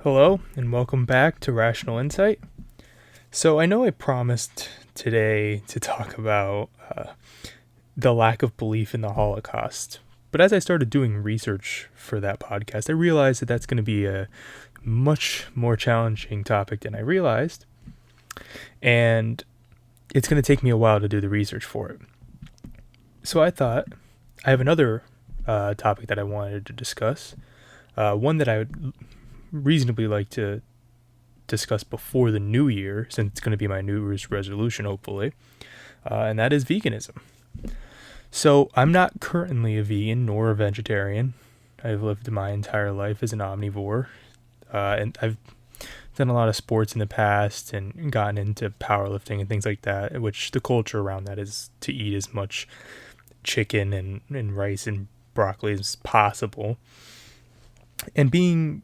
Hello, and welcome back to Rational Insight. So, I know I promised today to talk about the lack of belief in the Holocaust, but as I started doing research for that podcast, I realized that that's going to be a much more challenging topic than I realized, and it's going to take me a while to do the research for it. So, I thought I have another topic that I wanted to discuss, one that I would reasonably like to discuss before the new year, since it's going to be my New Year's resolution, hopefully, and that is veganism. So I'm not currently a vegan nor a vegetarian. I've lived my entire life as an omnivore, and I've done a lot of sports in the past and gotten into powerlifting and things like that, which the culture around that is to eat as much chicken and rice and broccoli as possible. And being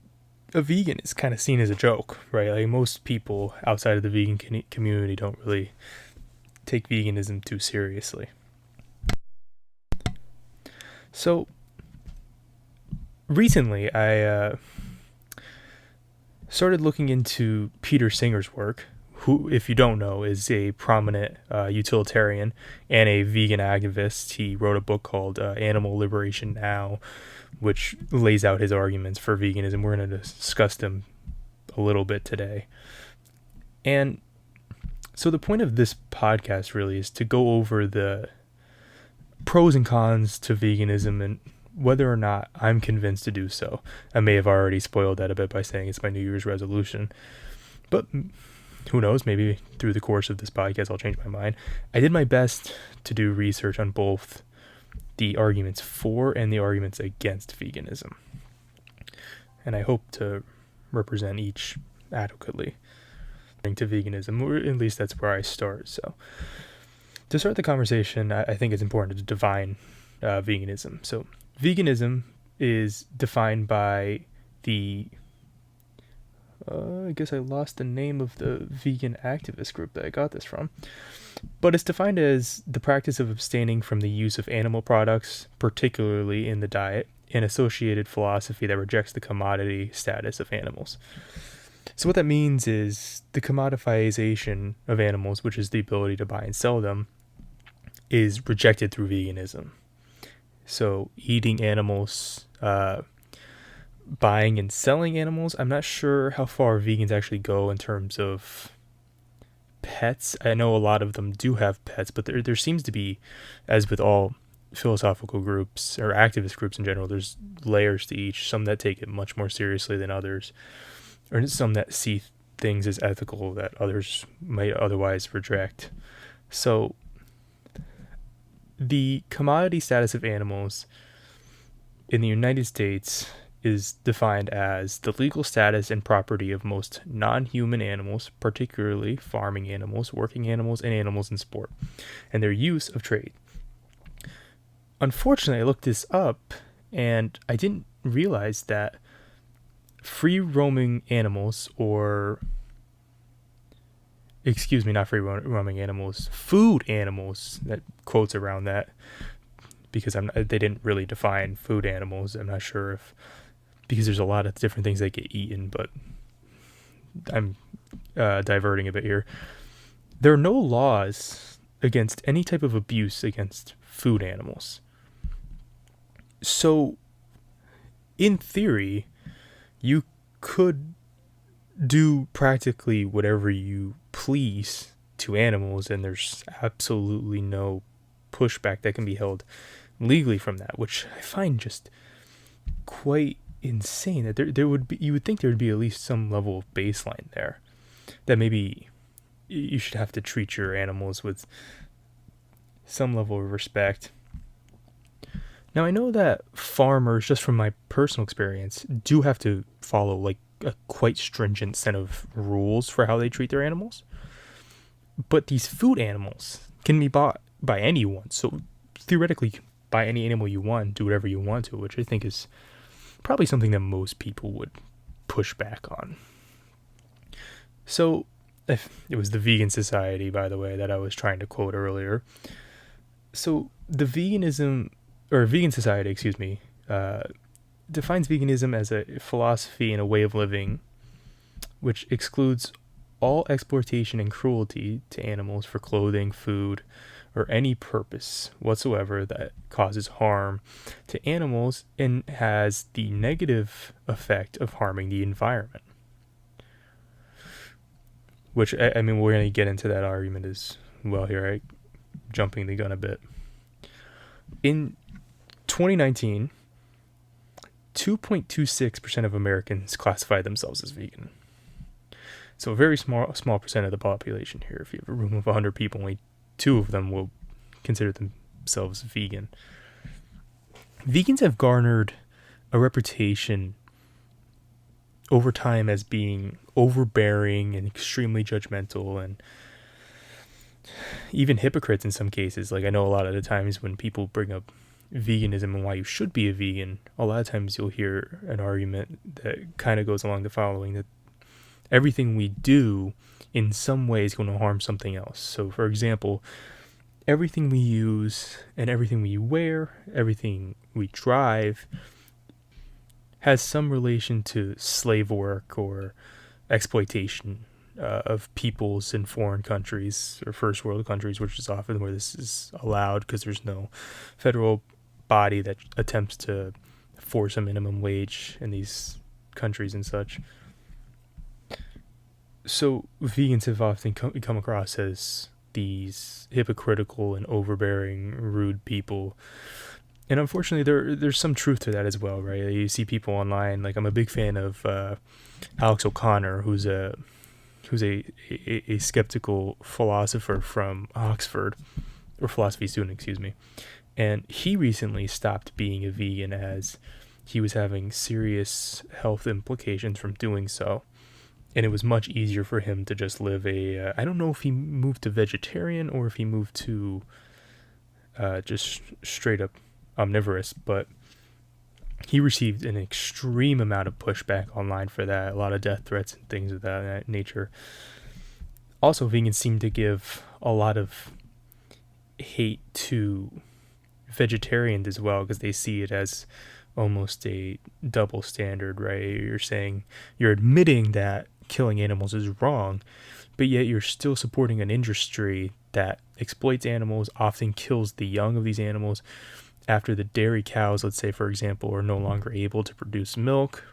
a vegan is kind of seen as a joke, right? Like most people outside of the vegan community don't really take veganism too seriously. So recently, I started looking into Peter Singer's work, who, if you don't know, is a prominent utilitarian and a vegan activist. He wrote a book called Animal Liberation Now, which lays out his arguments for veganism. We're going to discuss them a little bit today. And so the point of this podcast really is to go over the pros and cons to veganism and whether or not I'm convinced to do so. I may have already spoiled that a bit by saying it's my New Year's resolution, but who knows, maybe through the course of this podcast I'll change my mind. I did my best to do research on both the arguments for and the arguments against veganism, and I hope to represent each adequately to veganism, or at least that's where I start. So to start the conversation, I think it's important to define veganism. So veganism is defined by the I guess I lost the name of the vegan activist group that I got this from. But it's defined as the practice of abstaining from the use of animal products, particularly in the diet, and associated philosophy that rejects the commodity status of animals. So what that means is the commoditization of animals, which is the ability to buy and sell them, is rejected through veganism. So eating animals, buying and selling animals, I'm not sure how far vegans actually go in terms of pets. I know a lot of them do have pets, but there seems to be, as with all philosophical groups or activist groups in general, there's layers to each. Some that take it much more seriously than others, or some that see things as ethical that others might otherwise reject. So the commodity status of animals in the United States is defined as the legal status and property of most non-human animals, particularly farming animals, working animals, and animals in sport, and their use of trade. Unfortunately, I looked this up, and I didn't realize that free-roaming animals, or not free-roaming animals, food animals, that quotes around that, because they didn't really define food animals. I'm not sure if, because there's a lot of different things that get eaten, but I'm diverting a bit here. There are no laws against any type of abuse against food animals. So, in theory, you could do practically whatever you please to animals, and there's absolutely no pushback that can be held legally from that, which I find just quite insane. That there would be, you would think there would be at least some level of baseline there, that maybe you should have to treat your animals with some level of respect. Now, I know that farmers, just from my personal experience, do have to follow like a quite stringent set of rules for how they treat their animals. But these food animals can be bought by anyone. So theoretically, you can buy any animal you want, do whatever you want to, which I think is probably something that most people would push back on. So it was the Vegan Society, by the way, that I was trying to quote earlier. So the Vegan Society, defines veganism as a philosophy and a way of living which excludes all exploitation and cruelty to animals for clothing, food, or any purpose whatsoever that causes harm to animals and has the negative effect of harming the environment. Which, I mean, we're going to get into that argument as well here, right? Jumping the gun a bit. In 2019, 2.26% of Americans classify themselves as vegan. So a very small percent of the population here. If you have a room of 100 people, only 2 of them will consider themselves vegan. Vegans have garnered a reputation over time as being overbearing and extremely judgmental and even hypocrites in some cases. Like, I know a lot of the times when people bring up veganism and why you should be a vegan, a lot of times you'll hear an argument that kind of goes along the following, that everything we do in some way is going to harm something else. So, for example, everything we use and everything we wear, everything we drive, has some relation to slave work or exploitation of peoples in foreign countries or first world countries, which is often where this is allowed because there's no federal body that attempts to force a minimum wage in these countries and such. So vegans have often come across as these hypocritical and overbearing, rude people. And unfortunately, there's some truth to that as well, right? You see people online, like I'm a big fan of Alex O'Connor, who's a skeptical philosopher from Oxford, or philosophy student, excuse me. And he recently stopped being a vegan as he was having serious health implications from doing so. And it was much easier for him to just live I don't know if he moved to vegetarian or if he moved to just straight up omnivorous, but he received an extreme amount of pushback online for that, a lot of death threats and things of that nature. Also, vegans seem to give a lot of hate to vegetarians as well, because they see it as almost a double standard, right? You're admitting that killing animals is wrong, but yet you're still supporting an industry that exploits animals, often kills the young of these animals. After the dairy cows, let's say, for example, are no longer able to produce milk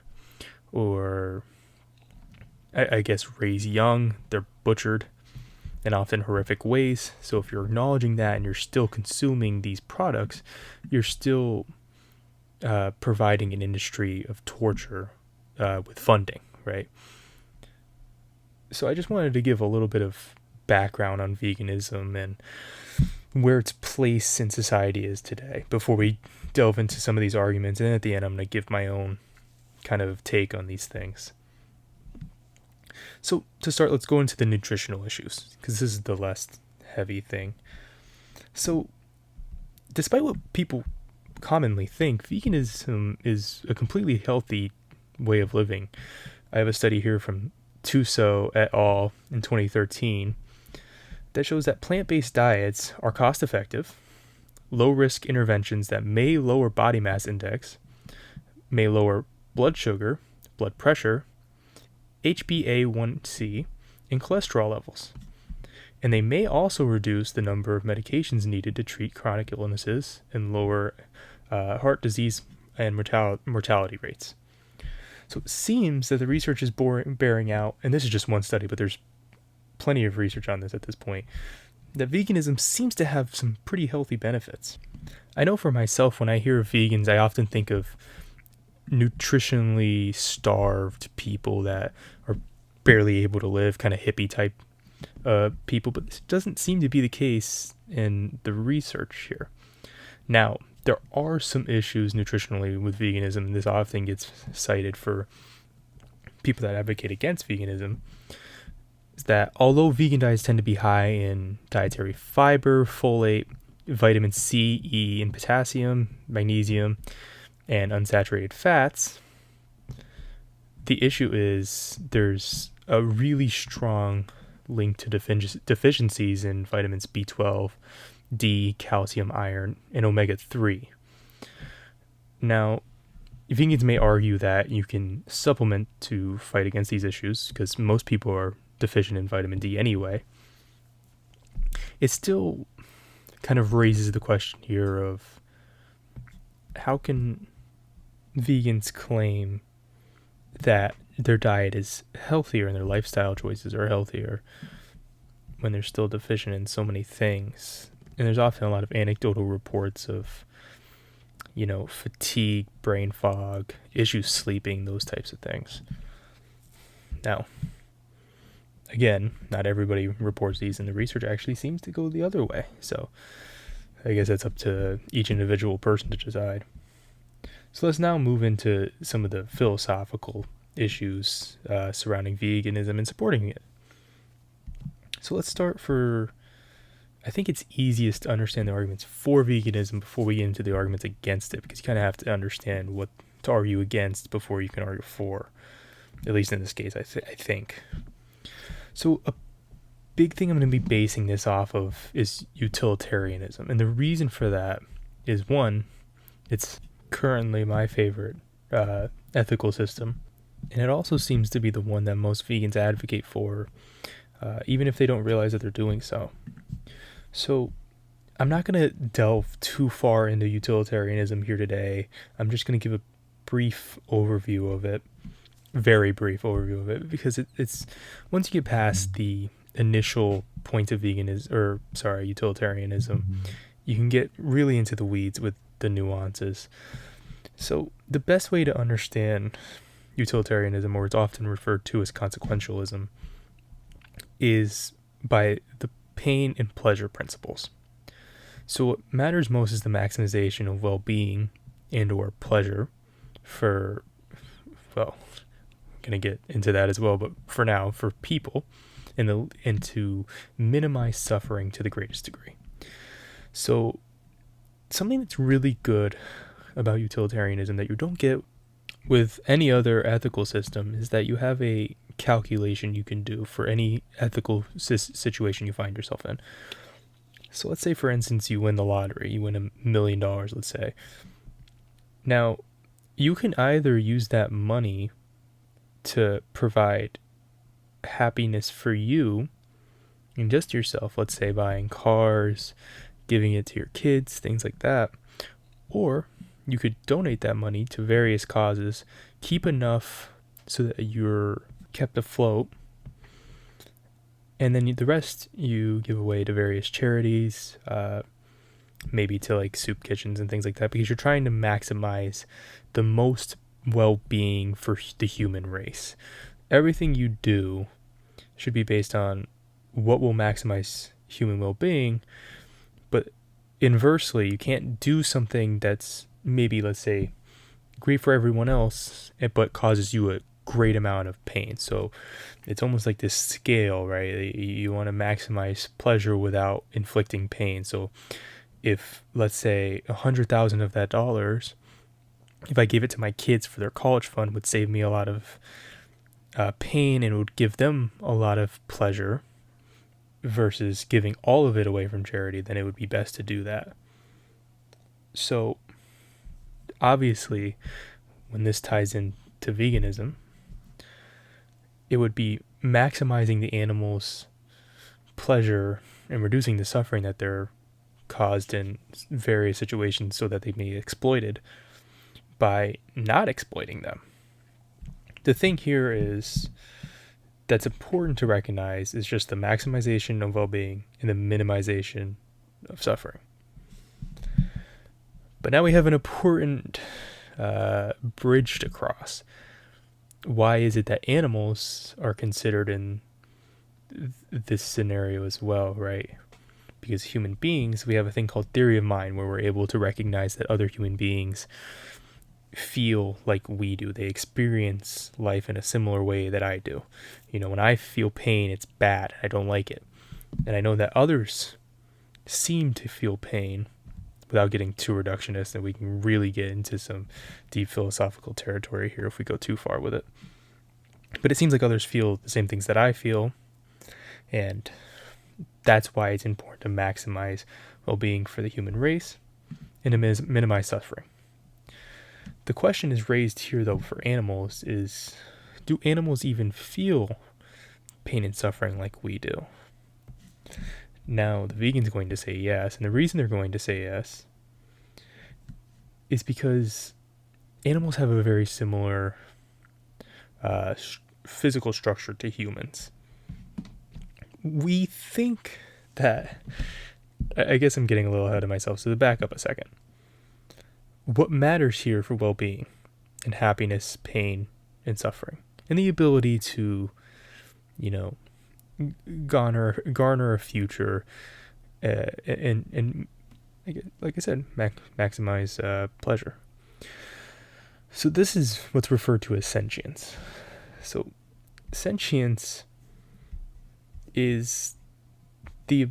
or, I guess, raise young, they're butchered in often horrific ways. So if you're acknowledging that and you're still consuming these products, you're still providing an industry of torture with funding, right? So I just wanted to give a little bit of background on veganism and where its place in society is today before we delve into some of these arguments. And at the end, I'm going to give my own kind of take on these things. So to start, let's go into the nutritional issues, because this is the less heavy thing. So despite what people commonly think, veganism is a completely healthy way of living. I have a study here from Tuso et al. In 2013 that shows that plant-based diets are cost-effective, low-risk interventions that may lower body mass index, may lower blood sugar, blood pressure, HbA1c, and cholesterol levels. And they may also reduce the number of medications needed to treat chronic illnesses and lower heart disease and mortality rates. So it seems that the research is bearing out, and this is just one study, but there's plenty of research on this at this point, that veganism seems to have some pretty healthy benefits. I know for myself, when I hear of vegans, I often think of nutritionally starved people that are barely able to live, kind of hippie type people, but this doesn't seem to be the case in the research here. Now, there are some issues nutritionally with veganism. This often gets cited for people that advocate against veganism, is that although vegan diets tend to be high in dietary fiber, folate, vitamin C, E, and potassium, magnesium, and unsaturated fats, the issue is there's a really strong link to deficiencies in vitamins B12, D, calcium, iron, and omega-3. Now, vegans may argue that you can supplement to fight against these issues because most people are deficient in vitamin D anyway. It still kind of raises the question here of how can vegans claim that their diet is healthier and their lifestyle choices are healthier when they're still deficient in so many things. And there's often a lot of anecdotal reports of, fatigue, brain fog, issues sleeping, those types of things. Now, again, not everybody reports these, and the research actually seems to go the other way. So I guess that's up to each individual person to decide. So let's now move into some of the philosophical issues surrounding veganism and supporting it. So let's start I think it's easiest to understand the arguments for veganism before we get into the arguments against it, because you kind of have to understand what to argue against before you can argue for, at least in this case, I think. So a big thing I'm going to be basing this off of is utilitarianism. And the reason for that is, one, it's currently my favorite ethical system. And it also seems to be the one that most vegans advocate for, even if they don't realize that they're doing so. So I'm not going to delve too far into utilitarianism here today. I'm just going to give a brief overview of it, very brief overview of it, because it's once you get past the initial points of utilitarianism, you can get really into the weeds with the nuances. So the best way to understand utilitarianism, or it's often referred to as consequentialism, is by the pain and pleasure principles. So what matters most is the maximization of well-being and or pleasure for, well, I'm going to get into that as well, but for now, for people, and to minimize suffering to the greatest degree. So something that's really good about utilitarianism that you don't get with any other ethical system is that you have a calculation you can do for any ethical situation you find yourself in. So let's say, for instance, you win the lottery, you win $1 million, let's say. Now, you can either use that money to provide happiness for you and just yourself, let's say buying cars, giving it to your kids, things like that, or you could donate that money to various causes, keep enough so that you're kept afloat, and then the rest you give away to various charities, maybe to like soup kitchens and things like that, because you're trying to maximize the most well-being for the human race. Everything you do should be based on what will maximize human well-being, but inversely, you can't do something that's maybe, let's say, great for everyone else, but causes you a great amount of pain. So it's almost like this scale, right? You want to maximize pleasure without inflicting pain. So if, let's say, 100,000 of that dollars, if I gave it to my kids for their college fund, would save me a lot of pain and would give them a lot of pleasure, versus giving all of it away from charity, then it would be best to do that. So obviously, when this ties into veganism, it would be maximizing the animals' pleasure and reducing the suffering that they're caused in various situations so that they may be exploited by not exploiting them. The thing here is that's important to recognize is just the maximization of well-being and the minimization of suffering. But now we have an important bridge to cross. Why is it that animals are considered in this scenario as well, right? Because human beings, we have a thing called theory of mind, where we're able to recognize that other human beings feel like we do. They experience life in a similar way that I do. When I feel pain, it's bad. I don't like it. And I know that others seem to feel pain, without getting too reductionist, and we can really get into some deep philosophical territory here if we go too far with it. But it seems like others feel the same things that I feel, and that's why it's important to maximize well-being for the human race and to minimize suffering. The question is raised here, though, for animals is, do animals even feel pain and suffering like we do? Now, the vegan's going to say yes, and the reason they're going to say yes is because animals have a very similar physical structure to humans. We think that, I guess I'm getting a little ahead of myself, so to back up a second. What matters here for well-being and happiness, pain, and suffering, and the ability to, garner a future, and like I said, maximize pleasure. So this is what's referred to as sentience. So sentience is the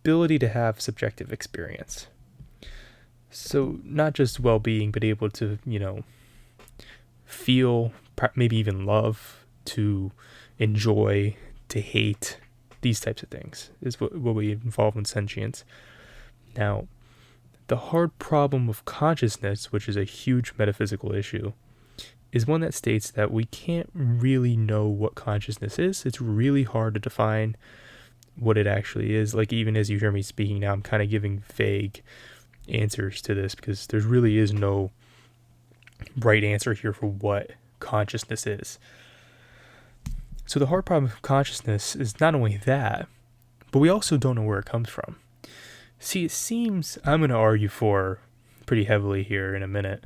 ability to have subjective experience. So not just well-being, but able to, feel, maybe even love, to enjoy, to hate, these types of things is what we involve in sentience. Now, the hard problem of consciousness, which is a huge metaphysical issue, is one that states that we can't really know what consciousness is. It's really hard to define what it actually is. Like, even as you hear me speaking now, I'm kind of giving vague answers to this because there really is no right answer here for what consciousness is. So the hard problem of consciousness is not only that, but we also don't know where it comes from. See, it seems, I'm going to argue for pretty heavily here in a minute,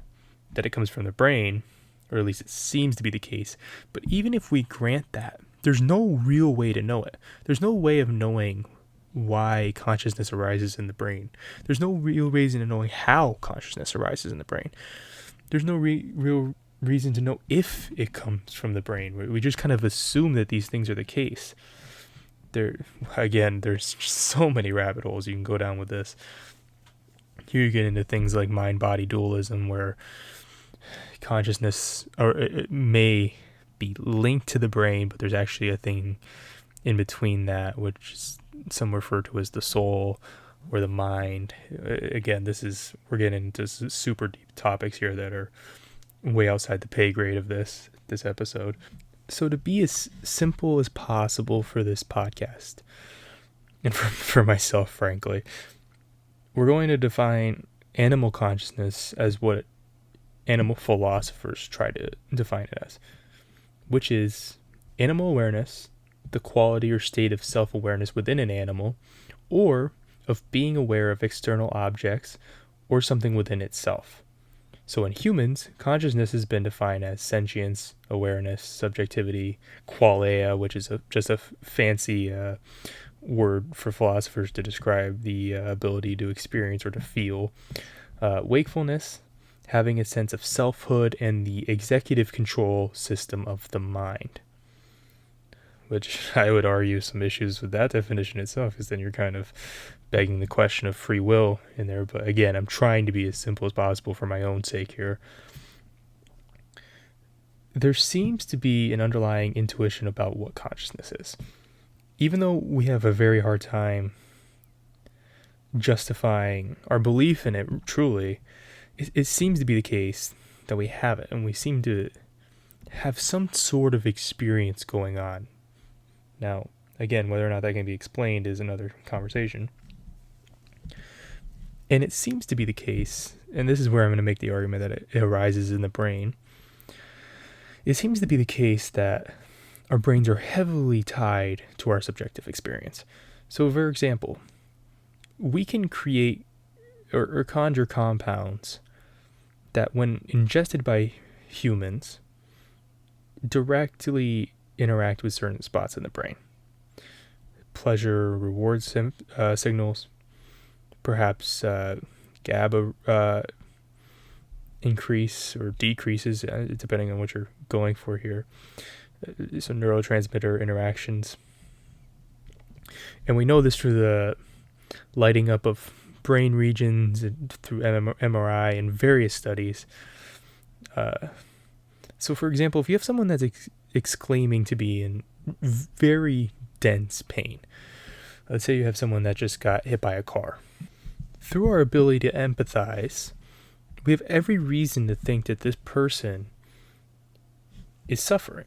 that it comes from the brain, or at least it seems to be the case. But even if we grant that, there's no real way to know it. There's no way of knowing why consciousness arises in the brain. There's no real reason to knowing how consciousness arises in the brain. There's no real reason to know if it comes from the brain. We just kind of assume that these things are the case. There's so many rabbit holes you can go down with this. Here you get into things like mind-body dualism, where consciousness it may be linked to the brain, but there's actually a thing in between that, which some refer to as the soul or the mind. Again, we're getting into super deep topics here that are way outside the pay grade of this episode. So to be as simple as possible for this podcast, and for myself, frankly, we're going to define animal consciousness as what animal philosophers try to define it as, which is animal awareness, the quality or state of self-awareness within an animal, or of being aware of external objects or something within itself. So in humans, consciousness has been defined as sentience, awareness, subjectivity, qualia, which is just a fancy word for philosophers to describe the ability to experience or to feel, wakefulness, having a sense of selfhood, and the executive control system of the mind. Which I would argue some issues with that definition itself, because then you're kind of begging the question of free will in there. But again, I'm trying to be as simple as possible for my own sake here. There seems to be an underlying intuition about what consciousness is. Even though we have a very hard time justifying our belief in it truly, it seems to be the case that we have it, and we seem to have some sort of experience going on. Now, again, whether or not that can be explained is another conversation. And it seems to be the case, and this is where I'm going to make the argument that it arises in the brain. It seems to be the case that our brains are heavily tied to our subjective experience. So, for example, we can create or conjure compounds that, when ingested by humans, directly interact with certain spots in the brain. Pleasure, reward signals, perhaps GABA increase or decreases, depending on what you're going for here. So neurotransmitter interactions. And we know this through the lighting up of brain regions and through MRI and various studies. So, for example, if you have someone that's exclaiming to be in very dense pain, let's say you have someone that just got hit by a car. Through our ability to empathize we have every reason to think that this person is suffering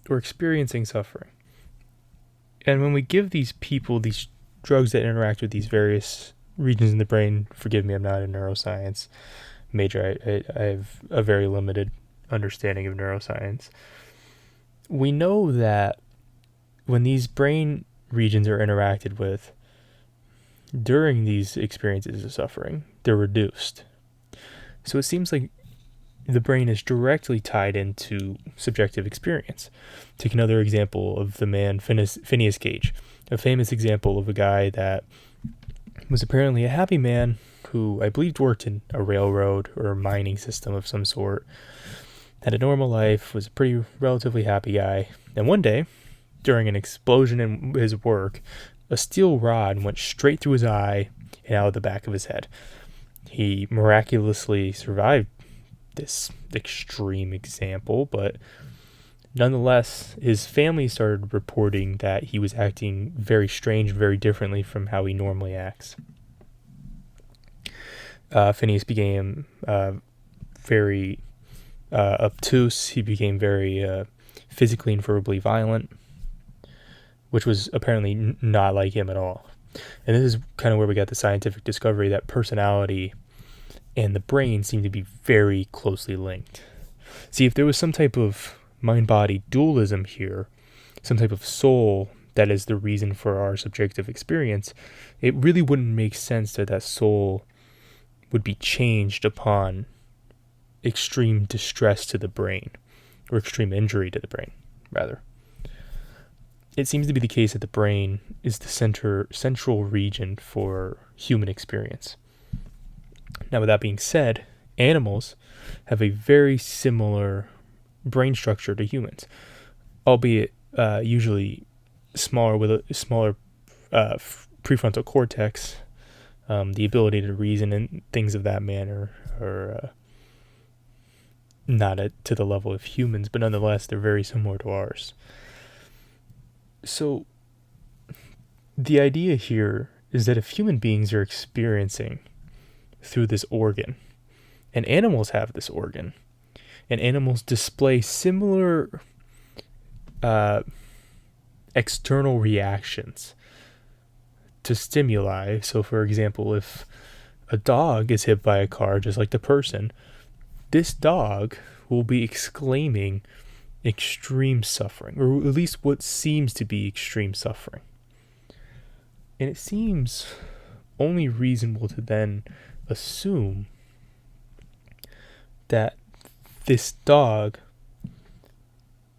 or experiencing suffering. And when we give these people these drugs that interact with these various regions in the brain, forgive me, I'm not a neuroscience major. I have a very limited understanding of neuroscience. We know that when these brain regions are interacted with during these experiences of suffering, they're reduced. So it seems like the brain is directly tied into subjective experience. Take another example of the man Phineas Gage, a famous example of a guy that was apparently a happy man who I believed worked in a railroad or a mining system of some sort, had a normal life, was a pretty relatively happy guy. And one day, during an explosion in his work, a steel rod went straight through his eye and out of the back of his head. He miraculously survived this extreme example, but nonetheless, his family started reporting that he was acting very strange, very differently from how he normally acts. Phineas became very obtuse. He became very physically and verbally violent, which was apparently not like him at all. And this is kind of where we got the scientific discovery that personality and the brain seem to be very closely linked. See, if there was some type of mind-body dualism here, some type of soul that is the reason for our subjective experience, it really wouldn't make sense that that soul would be changed upon extreme distress to the brain, or extreme injury to the brain, rather. It seems to be the case that the brain is the central region for human experience. Now, with that being said, animals have a very similar brain structure to humans, albeit usually smaller, with a smaller prefrontal cortex. The ability to reason and things of that manner are not to the level of humans, but nonetheless, they're very similar to ours. So, the idea here is that if human beings are experiencing through this organ, and animals have this organ, and animals display similar external reactions to stimuli. So, for example, if a dog is hit by a car just like the person, this dog will be exclaiming extreme suffering, or at least what seems to be extreme suffering. And it seems only reasonable to then assume that this dog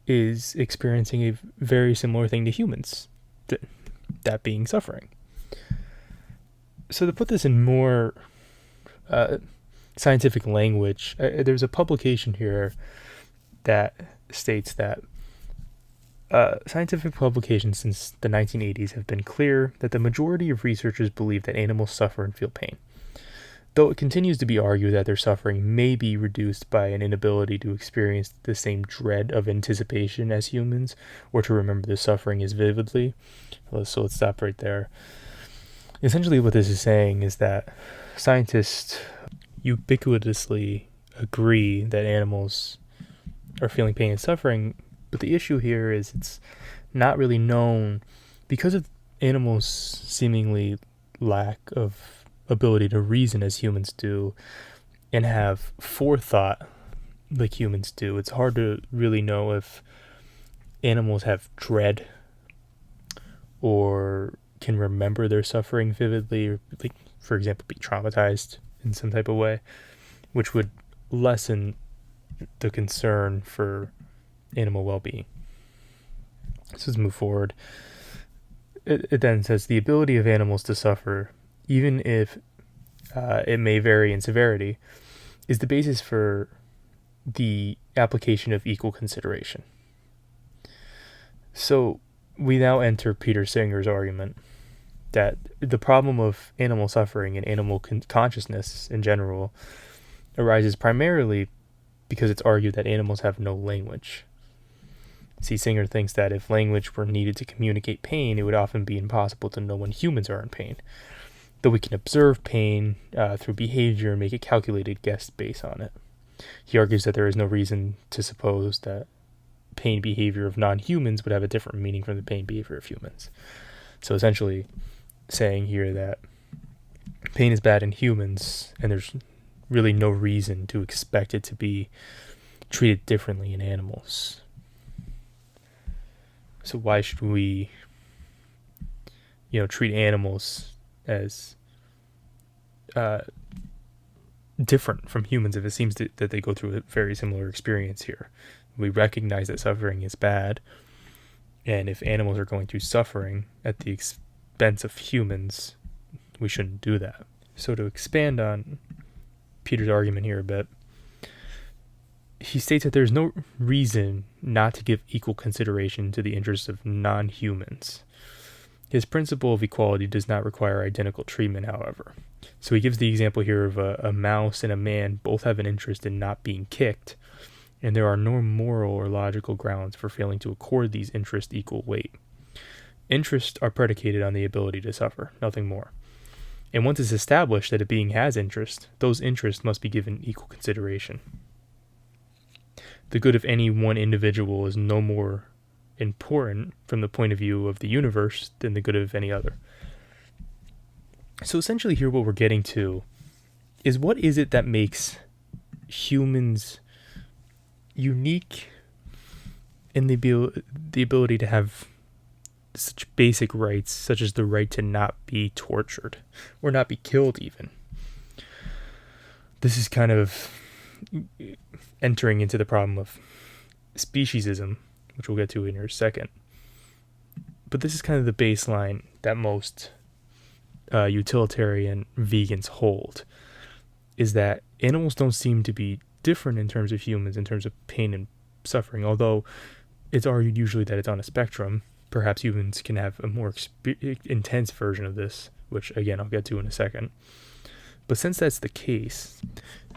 is experiencing a very similar thing to humans, that being suffering. So to put this in more scientific language, there's a publication here that states that scientific publications since the 1980s have been clear that the majority of researchers believe that animals suffer and feel pain, though it continues to be argued that their suffering may be reduced by an inability to experience the same dread of anticipation as humans, or to remember the suffering as vividly. So let's stop right there. Essentially what this is saying is that scientists ubiquitously agree that animals are feeling pain and suffering, but the issue here is it's not really known, because of animals' seemingly lack of ability to reason as humans do and have forethought like humans do. It's hard to really know if animals have dread or can remember their suffering vividly, or, like, for example, be traumatized in some type of way, which would lessen the concern for animal well-being. So let's move forward. It then says the ability of animals to suffer, even if it may vary in severity, is the basis for the application of equal consideration. So we now enter Peter Singer's argument that the problem of animal suffering and animal consciousness in general arises primarily because it's argued that animals have no language. See, Singer thinks that if language were needed to communicate pain, it would often be impossible to know when humans are in pain. though we can observe pain through behavior and make a calculated guess based on it. He argues that there is no reason to suppose that pain behavior of non-humans would have a different meaning from the pain behavior of humans. So essentially saying here that pain is bad in humans, and there's really no reason to expect it to be treated differently in animals. So why should we, treat animals as different from humans if it seems that they go through a very similar experience here? We recognize that suffering is bad, and if animals are going through suffering at the expense of humans, we shouldn't do that. So to expand on Peter's argument here a bit, he states that there's no reason not to give equal consideration to the interests of non-humans. His principle of equality does not require identical treatment, however. So he gives the example here of a mouse and a man both have an interest in not being kicked, and there are no moral or logical grounds for failing to accord these interests equal weight. Interests are predicated on the ability to suffer, nothing more. And once it's established that a being has interest, those interests must be given equal consideration. The good of any one individual is no more important from the point of view of the universe than the good of any other. So essentially here what we're getting to is, what is it that makes humans unique in the ability to have such basic rights, such as the right to not be tortured or not be killed even? This is kind of entering into the problem of speciesism, which we'll get to in a second. But this is kind of the baseline that most utilitarian vegans hold, is that animals don't seem to be different in terms of humans, in terms of pain and suffering, although it's argued usually that it's on a spectrum. Perhaps humans can have a more intense version of this, which again I'll get to in a second. But since that's the case,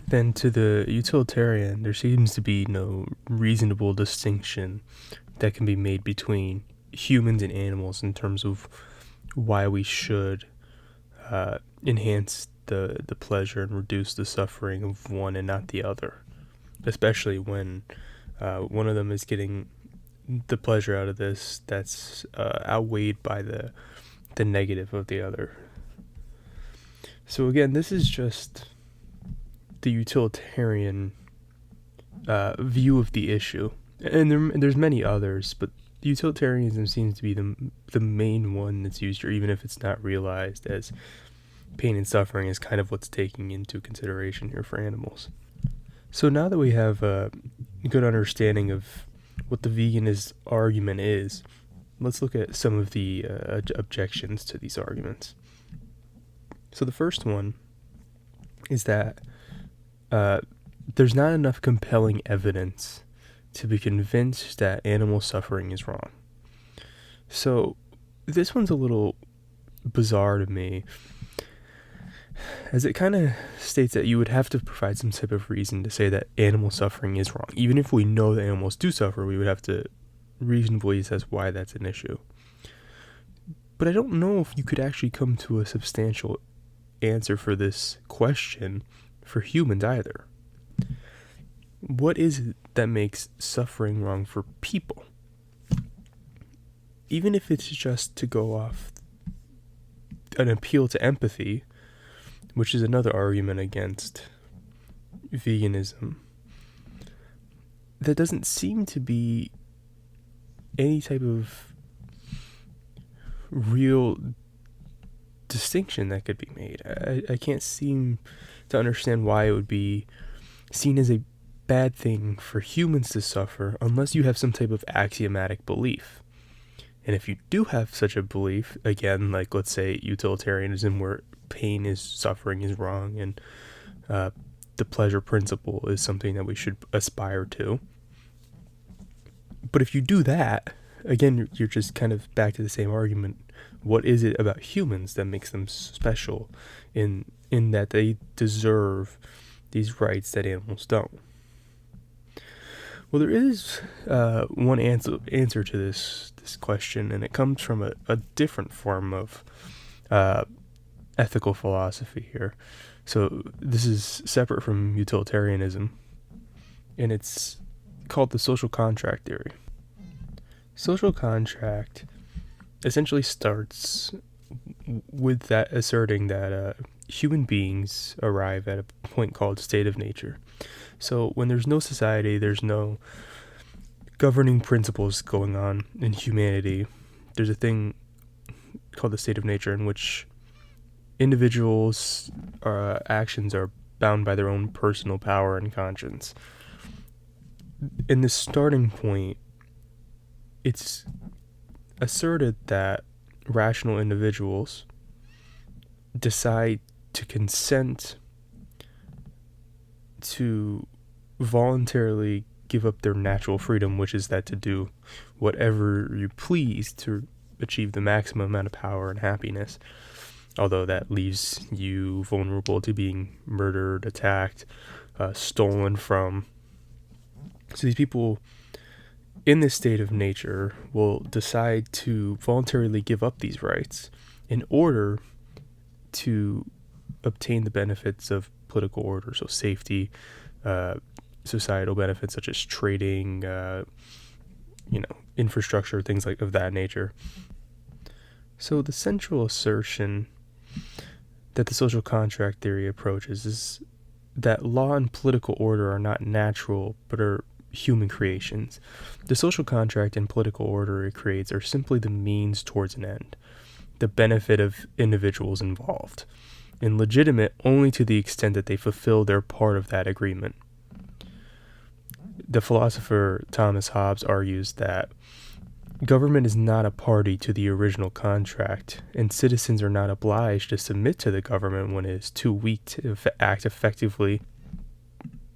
then to the utilitarian there seems to be no reasonable distinction that can be made between humans and animals in terms of why we should enhance the pleasure and reduce the suffering of one and not the other, especially when one of them is getting the pleasure out of this that's outweighed by the negative of the other. So again, this is just the utilitarian view of the issue, and there's many others, but utilitarianism seems to be the main one that's used here, even if it's not realized, as pain and suffering is kind of what's taking into consideration here for animals. So now that we have a good understanding of what the veganist argument is, let's look at some of the objections to these arguments. So the first one is that there's not enough compelling evidence to be convinced that animal suffering is wrong. So this one's a little bizarre to me, as it kind of states that you would have to provide some type of reason to say that animal suffering is wrong. Even if we know that animals do suffer, we would have to reasonably assess why that's an issue. But I don't know if you could actually come to a substantial answer for this question for humans either. What is it that makes suffering wrong for people? Even if it's just to go off an appeal to empathy, which is another argument against veganism, there doesn't seem to be any type of real distinction that could be made. I can't seem to understand why it would be seen as a bad thing for humans to suffer unless you have some type of axiomatic belief. And if you do have such a belief, again, like let's say utilitarianism, where pain is suffering is wrong, and the pleasure principle is something that we should aspire to. But if you do that, again, you're just kind of back to the same argument. What is it about humans that makes them special in that they deserve these rights that animals don't? Well, there is one answer to this question, and it comes from a different form of ethical philosophy here. So this is separate from utilitarianism, and it's called the social contract theory. Social contract essentially starts with that asserting that human beings arrive at a point called state of nature. So when there's no society, there's no governing principles going on in humanity. There's a thing called the state of nature in which individuals' actions are bound by their own personal power and conscience. In the starting point, it's asserted that rational individuals decide to consent to voluntarily give up their natural freedom, which is that to do whatever you please to achieve the maximum amount of power and happiness, although that leaves you vulnerable to being murdered, attacked, stolen from. So these people in this state of nature will decide to voluntarily give up these rights in order to obtain the benefits of political order, so safety, societal benefits such as trading, infrastructure, things like of that nature. So the central assertion that the social contract theory approaches is that law and political order are not natural, but are human creations. The social contract and political order it creates are simply the means towards an end, the benefit of individuals involved, and legitimate only to the extent that they fulfill their part of that agreement. The philosopher Thomas Hobbes argues that government is not a party to the original contract, and citizens are not obliged to submit to the government when it is too weak to act effectively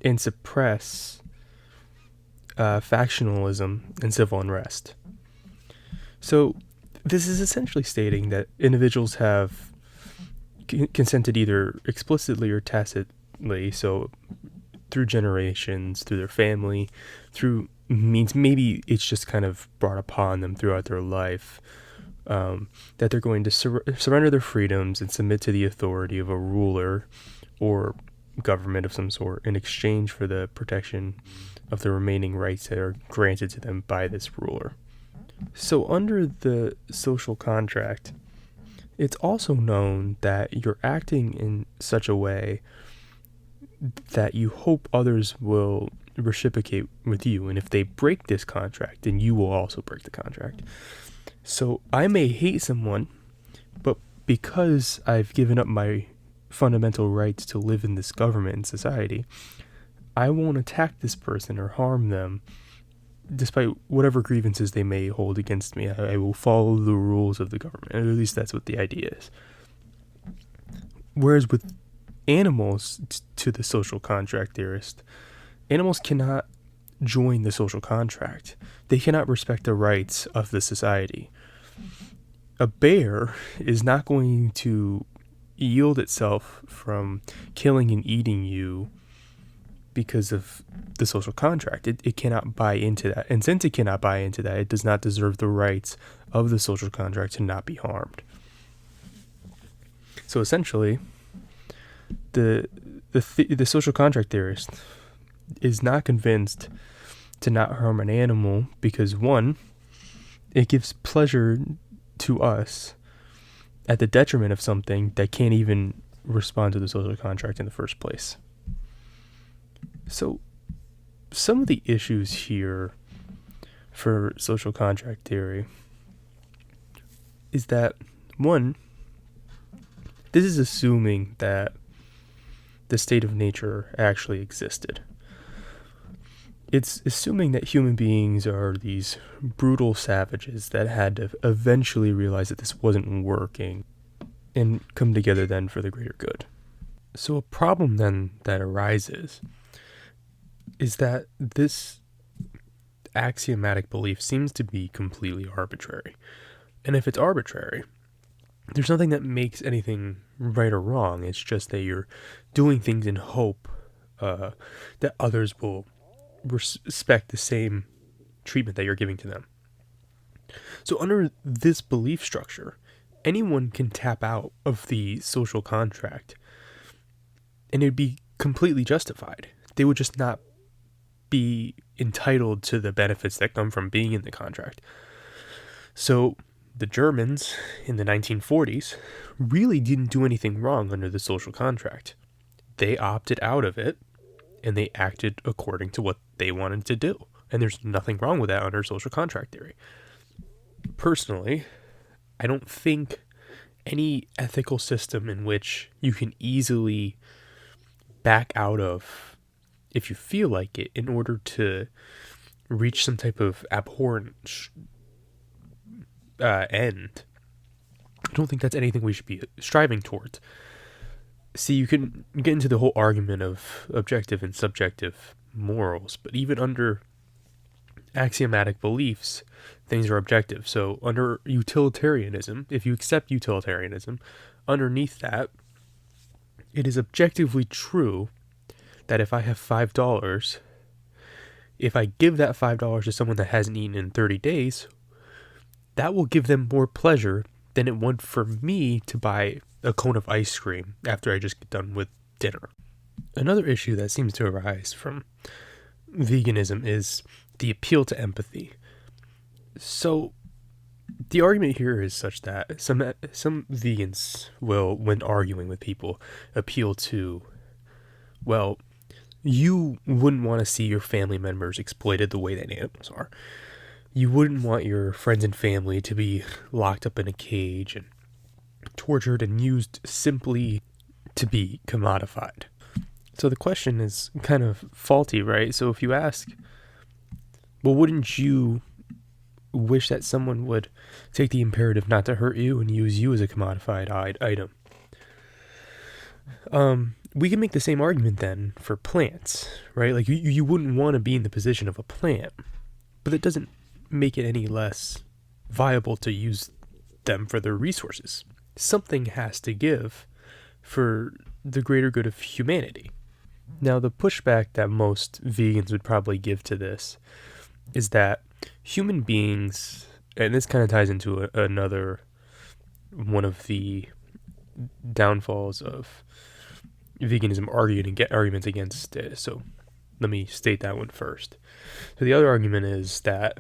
and suppress factionalism and civil unrest. So this is essentially stating that individuals have consented either explicitly or tacitly, so through generations, through their family, through means maybe it's just kind of brought upon them throughout their life, that they're going to surrender their freedoms and submit to the authority of a ruler or government of some sort in exchange for the protection of the remaining rights that are granted to them by this ruler. So under the social contract, it's also known that you're acting in such a way that you hope others will reciprocate with you, and if they break this contract, then you will also break the contract. So I may hate someone, but because I've given up my fundamental rights to live in this government and society, I won't attack this person or harm them, despite whatever grievances they may hold against me. I will follow the rules of the government, or at least that's what the idea is. Whereas with animals, to the social contract theorist, animals cannot join the social contract. They cannot respect the rights of the society. A bear is not going to yield itself from killing and eating you because of the social contract. It cannot buy into that. And since it cannot buy into that, it does not deserve the rights of the social contract to not be harmed. So essentially, the social contract theorist is not convinced to not harm an animal because, one, it gives pleasure to us at the detriment of something that can't even respond to the social contract in the first place. So some of the issues here for social contract theory is that, one, this is assuming that the state of nature actually existed. It's assuming that human beings are these brutal savages that had to eventually realize that this wasn't working and come together then for the greater good. So a problem then that arises is that this axiomatic belief seems to be completely arbitrary. And if it's arbitrary, there's nothing that makes anything right or wrong. It's just that you're doing things in hope that others will respect the same treatment that you're giving to them. So under this belief structure, anyone can tap out of the social contract, and it'd be completely justified. They would just not be entitled to the benefits that come from being in the contract. So the Germans in the 1940s really didn't do anything wrong under the social contract. They opted out of it, and they acted according to what they wanted to do. And there's nothing wrong with that under social contract theory. Personally, I don't think any ethical system in which you can easily back out of if you feel like it in order to reach some type of abhorrent end. I don't think that's anything we should be striving towards. See, you can get into the whole argument of objective and subjective morals, but even under axiomatic beliefs, things are objective. So under utilitarianism, if you accept utilitarianism, underneath that, it is objectively true that if I have $5, if I give that $5 to someone that hasn't eaten in 30 days, that will give them more pleasure than it would for me to buy a cone of ice cream after I just get done with dinner. Another issue that seems to arise from veganism is the appeal to empathy. So the argument here is such that some vegans will, when arguing with people, appeal to, well, you wouldn't want to see your family members exploited the way that animals are. You wouldn't want your friends and family to be locked up in a cage and tortured and used simply to be commodified. So the question is kind of faulty, right? So if you ask, well, wouldn't you wish that someone would take the imperative not to hurt you and use you as a commodified item? We can make the same argument then for plants, right? Like you wouldn't want to be in the position of a plant, but it doesn't make it any less viable to use them for their resources. Something has to give for the greater good of humanity. Now, the pushback that most vegans would probably give to this is that human beings, and this kind of ties into another one of the downfalls of veganism, arguments against it. So let me state that one first. So the other argument is that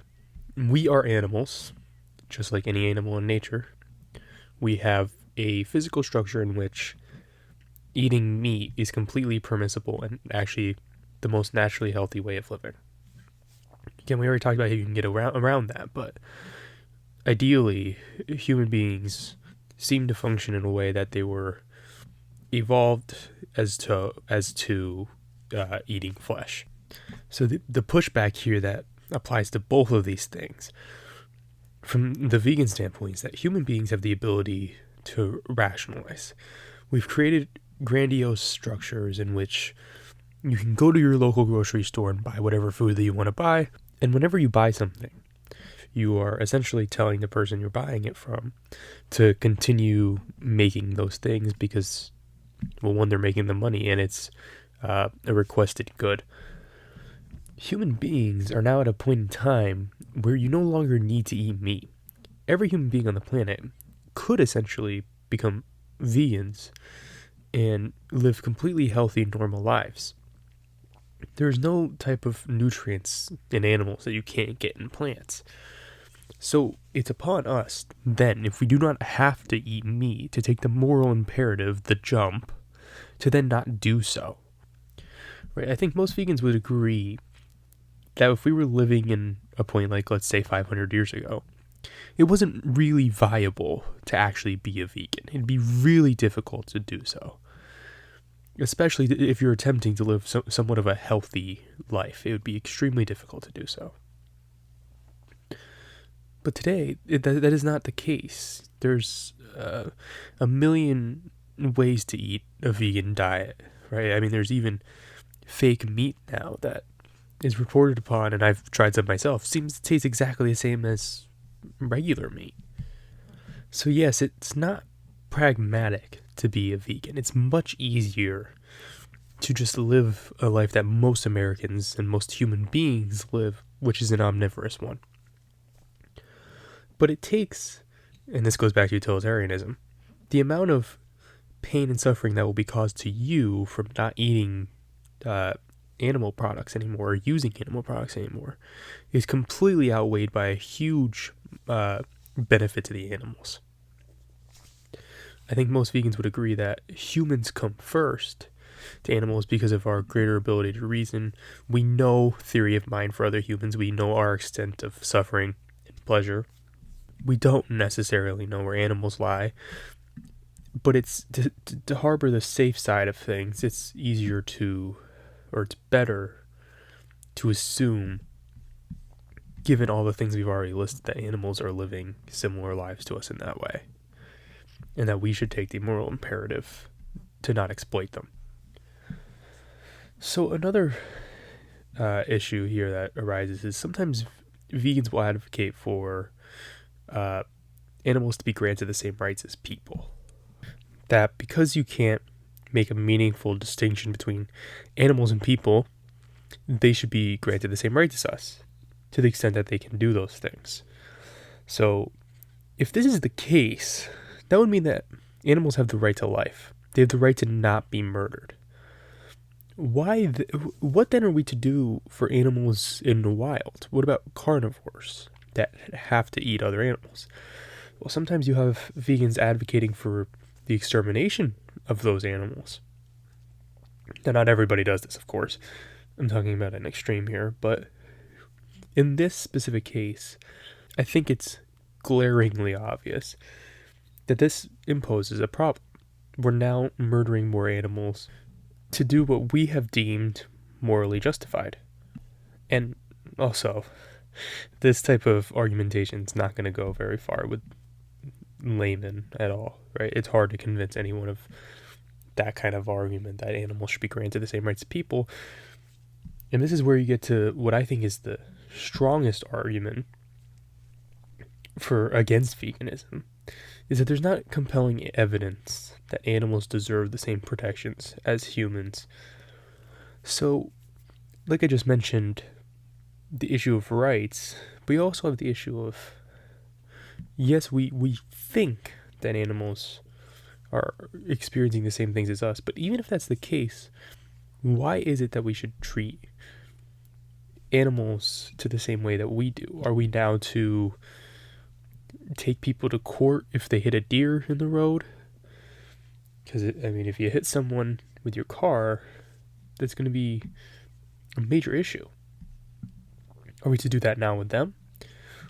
we are animals, just like any animal in nature. We have a physical structure in which eating meat is completely permissible and actually the most naturally healthy way of living. Again, we already talked about how you can get around that, but ideally, human beings seem to function in a way that they were evolved as to eating flesh. So the pushback here that applies to both of these things, from the vegan standpoint, is that human beings have the ability to rationalize. We've created grandiose structures in which you can go to your local grocery store and buy whatever food that you want to buy, and whenever you buy something, you are essentially telling the person you're buying it from to continue making those things because, well, one, they're making the money and it's a requested good. Human beings are now at a point in time where you no longer need to eat meat. Every human being on the planet could essentially become vegans and live completely healthy, normal lives. There's no type of nutrients in animals that you can't get in plants. So it's upon us then, if we do not have to eat meat, to take the moral imperative, the jump, to then not do so. Right? I think most vegans would agree that if we were living in a point like, let's say, 500 years ago, it wasn't really viable to actually be a vegan. It'd be really difficult to do so. Especially if you're attempting to live somewhat of a healthy life. It would be extremely difficult to do so. But today, that is not the case. There's a million ways to eat a vegan diet, right? I mean, there's even fake meat now that is reported upon, and I've tried some myself, seems to taste exactly the same as regular meat. So yes, it's not pragmatic to be a vegan. It's much easier to just live a life that most Americans and most human beings live, which is an omnivorous one. But it takes and this goes back to utilitarianism, the amount of pain and suffering that will be caused to you from not eating animal products anymore or using animal products anymore is completely outweighed by a huge benefit to the animals. I think most vegans would agree that humans come first to animals because of our greater ability to reason. We know theory of mind for other humans. We know our extent of suffering and pleasure. We don't necessarily know where animals lie, but it's to harbor the safe side of things. It's easier to, or it's better to assume, given all the things we've already listed, that animals are living similar lives to us in that way, and that we should take the moral imperative to not exploit them. So another issue here that arises is sometimes vegans will advocate for animals to be granted the same rights as people. That because you can't make a meaningful distinction between animals and people, they should be granted the same rights as us, to the extent that they can do those things. So if this is the case, that would mean that animals have the right to life. They have the right to not be murdered. What then are we to do for animals in the wild? What about carnivores that have to eat other animals? Well, sometimes you have vegans advocating for the extermination of those animals. Now, not everybody does this, of course. I'm talking about an extreme here, but in this specific case, I think it's glaringly obvious that this imposes a problem. We're now murdering more animals to do what we have deemed morally justified. And also, this type of argumentation is not going to go very far with laymen at all, right? It's hard to convince anyone of that kind of argument, that animals should be granted the same rights as people. And this is where you get to what I think is the strongest argument for against veganism, is that there's not compelling evidence that animals deserve the same protections as humans. So, like I just mentioned, the issue of rights, we also have the issue of, yes, we think that animals are experiencing the same things as us, but even if that's the case, why is it that we should treat animals to the same way that we do? Are we now to take people to court if they hit a deer in the road? Because, if you hit someone with your car, that's going to be a major issue. Are we to do that now with them?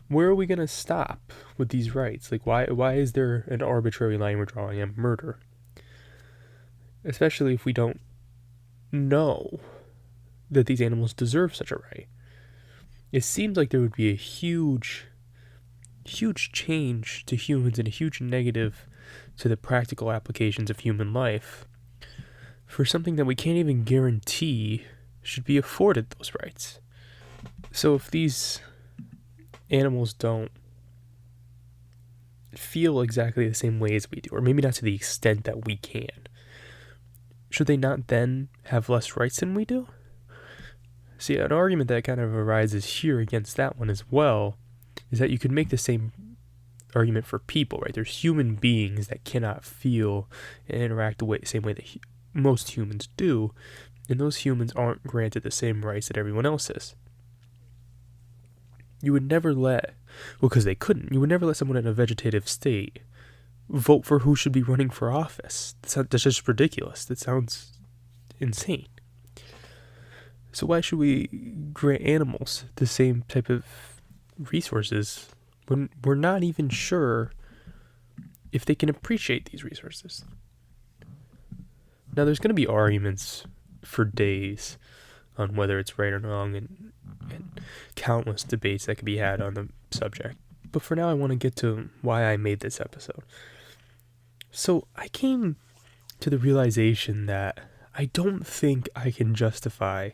Where are we going to stop with these rights? Like, why is there an arbitrary line we're drawing at murder? Especially if we don't know that these animals deserve such a right. It seems like there would be a huge change to humans and a huge negative to the practical applications of human life for something that we can't even guarantee should be afforded those rights. So if these animals don't feel exactly the same way as we do, or maybe not to the extent that we can, should they not then have less rights than we do? See, an argument that kind of arises here against that one as well is that you could make the same argument for people, right? There's human beings that cannot feel and interact the same way that most humans do, and those humans aren't granted the same rights that everyone else is. You would never because they couldn't, you would never let someone in a vegetative state vote for who should be running for office. That's just ridiculous. That sounds insane. So why should we grant animals the same type of resources when we're not even sure if they can appreciate these resources? Now, there's going to be arguments for days on whether it's right or wrong, and countless debates that could be had on the subject. But for now, I want to get to why I made this episode. So I came to the realization that I don't think I can justify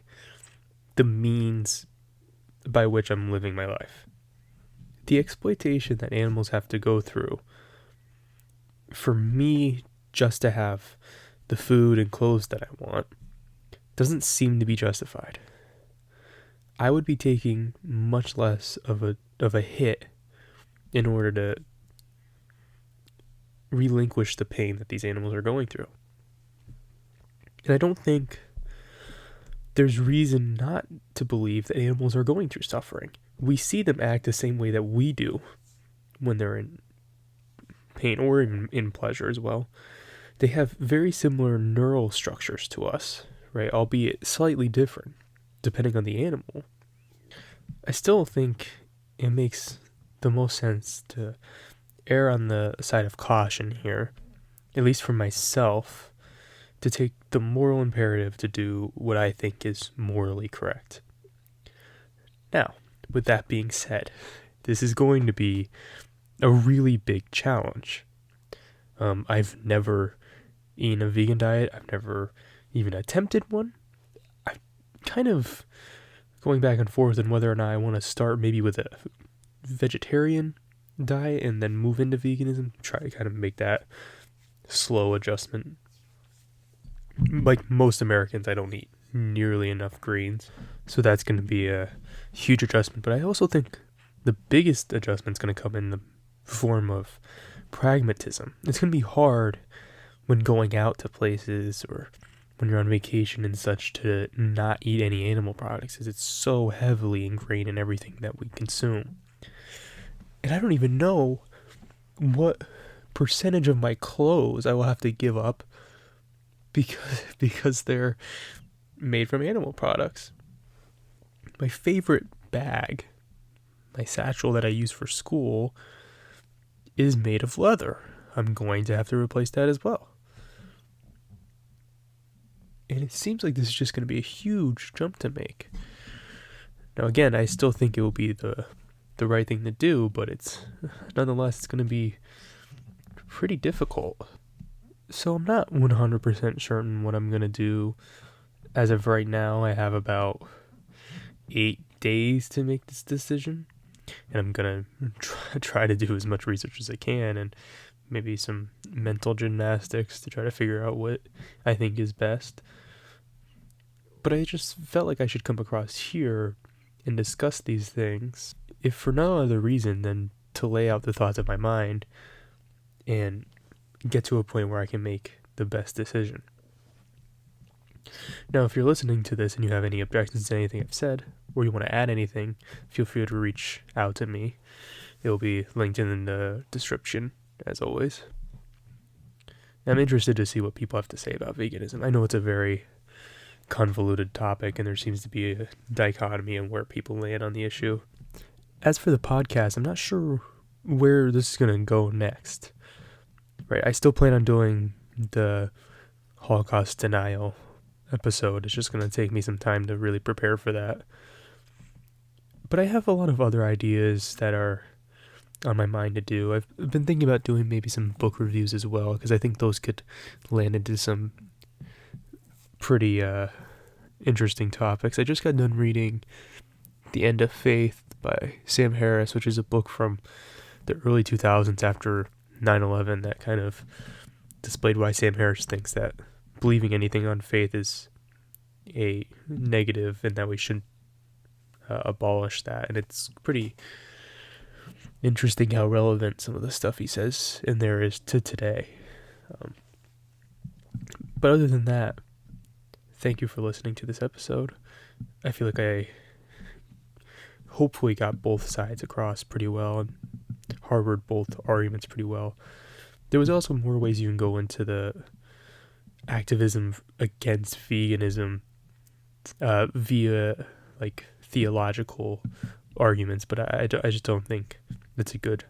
the means by which I'm living my life. The exploitation that animals have to go through for me just to have the food and clothes that I want doesn't seem to be justified. I would be taking much less of a hit in order to relinquish the pain that these animals are going through. And I don't think there's reason not to believe that animals are going through suffering. We see them act the same way that we do when they're in pain or in pleasure as well. They have very similar neural structures to us, right? Albeit slightly different, depending on the animal. I still think it makes the most sense to err on the side of caution here, at least for myself, to take the moral imperative to do what I think is morally correct. Now, with that being said, this is going to be a really big challenge. I've never eaten a vegan diet. I've never even attempted one. I'm kind of going back and forth on whether or not I want to start maybe with a vegetarian diet and then move into veganism, try to kind of make that slow adjustment. Like most Americans, I don't eat nearly enough greens, so that's going to be a huge adjustment. But I also think the biggest adjustment is going to come in the form of pragmatism. It's going to be hard when going out to places or when you're on vacation and such to not eat any animal products, as it's so heavily ingrained in everything that we consume. And I don't even know what percentage of my clothes I will have to give up because they're made from animal products. My favorite bag, my satchel that I use for school, is made of leather. I'm going to have to replace that as well. And it seems like this is just going to be a huge jump to make. Now again, I still think it will be the right thing to do, but it's going to be pretty difficult. So I'm not 100% certain what I'm going to do. As of right now, I have about 8 days to make this decision. And I'm going to try to do as much research as I can and maybe some mental gymnastics to try to figure out what I think is best. But I just felt like I should come across here and discuss these things, if for no other reason than to lay out the thoughts of my mind and get to a point where I can make the best decision. Now, if you're listening to this and you have any objections to anything I've said, or you want to add anything, feel free to reach out to me. It will be linked in the description, as always. I'm interested to see what people have to say about veganism. I know it's a very convoluted topic, and there seems to be a dichotomy in where people land on the issue. As for the podcast, I'm not sure where this is going to go next. Right, I still plan on doing the Holocaust denial episode. It's just going to take me some time to really prepare for that. But I have a lot of other ideas that are on my mind to do. I've been thinking about doing maybe some book reviews as well, because I think those could land into some pretty interesting topics. I just got done reading The End of Faith by Sam Harris, which is a book from the early 2000s after 9/11 that kind of displayed why Sam Harris thinks that believing anything on faith is a negative and that we should abolish that. And it's pretty interesting how relevant some of the stuff he says in there is to today. But other than that, thank you for listening to this episode. I feel like I hopefully got both sides across pretty well and harbored both arguments pretty well. There was also more ways you can go into the activism against veganism via like theological arguments, but I just don't think that's a good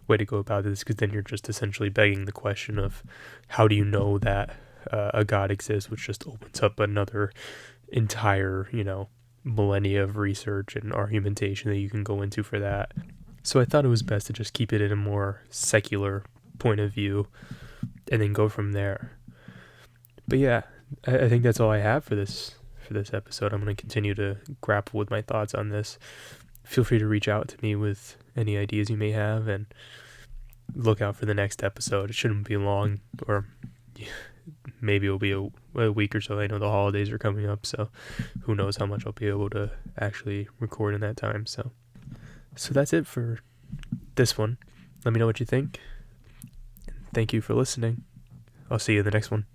way to go about this, because then you're just essentially begging the question of how do you know that a God exists, which just opens up another entire, millennia of research and argumentation that you can go into for that. So I thought it was best to just keep it in a more secular point of view and then go from there. But yeah, I think that's all I have for this episode. I'm going to continue to grapple with my thoughts on this. Feel free to reach out to me with any ideas you may have, and look out for the next episode. It shouldn't be long, or maybe it'll be a week or so. I know the holidays are coming up, so who knows how much I'll be able to actually record in that time. So that's it for this one. Let me know what you think. Thank you for listening. I'll see you in the next one.